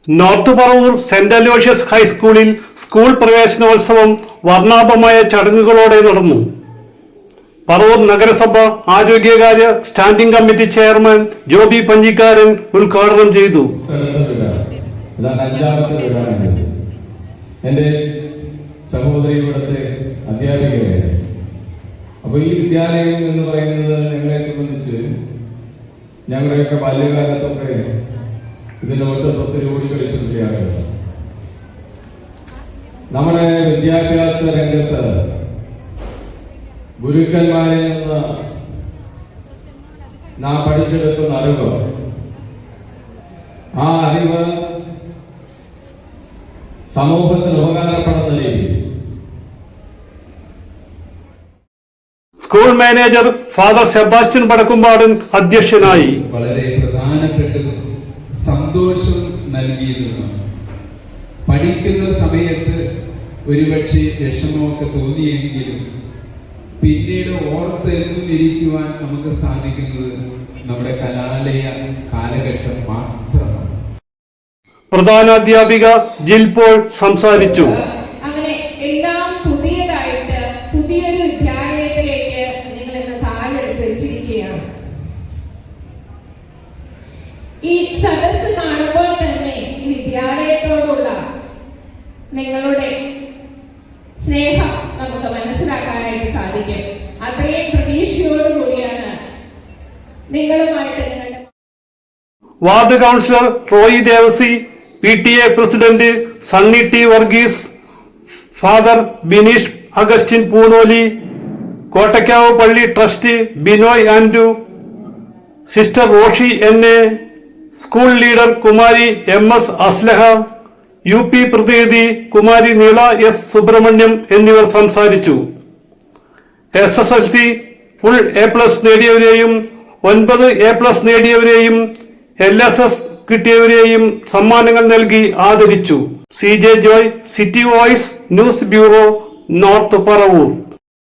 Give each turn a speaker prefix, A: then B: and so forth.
A: North Paravur saint Aloysius ഹൈസ്കൂളിൽ school പ്രവേശനോത്സവം വർണ്ണാഭമായ ചടങ്ങുകളോടെ നടന്നു. പറവൂർ നഗരസഭ ആരോഗ്യകാര്യ സ്റ്റാൻഡിംഗ് കമ്മിറ്റി ചെയർമാൻ ജോബി പഞ്ചിക്കാരൻ ഉദ്ഘാടനം ചെയ്തു.
B: എന്റെ സഹോദരി ഇവിടുത്തെ അധ്യാപികയായിരുന്നു. അപ്പോൾ ഈ വിദ്യാലയം എന്ന് പറയുന്നത് ഞങ്ങളെ സംബന്ധിച്ച് ഞങ്ങളുടെയൊക്കെ ബാല്യകാലത്തൊക്കെ ഇതിന്റെ ഒട്ടൊത്തി ഓടി കളിച്ചിരിക്കുകയാണ്. നമ്മുടെ വിദ്യാഭ്യാസ രംഗത്ത് ഗുരുക്കന്മാരിൽ നിന്ന് നാം പഠിച്ചെടുക്കുന്ന അറിവ്, ആ അറിവ് സമൂഹത്തിന് ഉപകാരപ്പെടുന്ന രീതി.
A: സ്കൂൾ മാനേജർ ഫാദർ സെബാസ്റ്റ്യൻ പടക്കുംപാടൻ അധ്യക്ഷനായി.
C: വളരെ പ്രധാനപ്പെട്ട സന്തോഷം നൽകിയിരുന്നു. പഠിക്കുന്ന സമയത്ത് ഒരുപക്ഷെ വിഷമമൊക്കെ തോന്നിയെങ്കിലും പിന്നീട് ഓർത്തെന്നിരിക്കുവാൻ നമുക്ക് സാധിക്കുന്നത് നമ്മുടെ കലാലയ കാലഘട്ടം മാത്രമാണ്.
A: പ്രധാനാധ്യാപിക ജിൽ പോൾ സംസാരിച്ചു.
D: അങ്ങനെ എല്ലാം പുതിയതായിട്ട് പുതിയൊരു വിദ്യാലയത്തിലേക്ക് നിങ്ങൾ ഇന്ന് കാലെടുത്ത് വെച്ചിരിക്കുകയാണ്. ഈ സദസ്സ് കാണുമ്പോൾ തന്നെ വിദ്യാലയത്തോടുള്ള നിങ്ങളുടെ സ്നേഹം നമുക്ക് മനസ്സിലാക്കാനായിട്ട് സാധിക്കും. അത്രയും പ്രതീക്ഷയോടുകൂടിയാണ് നിങ്ങളുമായിട്ട് നിങ്ങളുടെ
A: ward councillor Roy Devassy, PTA president Sunny T Varghese, father Bineesh Augustine Poonoli, Kottakkavu പള്ളി trust Binoy Andu, sister Roshi NA, school leader കുമാരി MS അസ്ലഹ, UP പ്രതിനിധി കുമാരി നീള S സുബ്രഹ്മണ്യം എന്നിവർ സംസാരിച്ചു. SSLC ഫുൾ A+ നേടിയവരെയും 9 A+ നേടിയവരെയും LSS കിട്ടിയവരെയും സമ്മാനങ്ങൾ നൽകി ആദരിച്ചു. CJ Joy, city voice news bureau, north Paravur.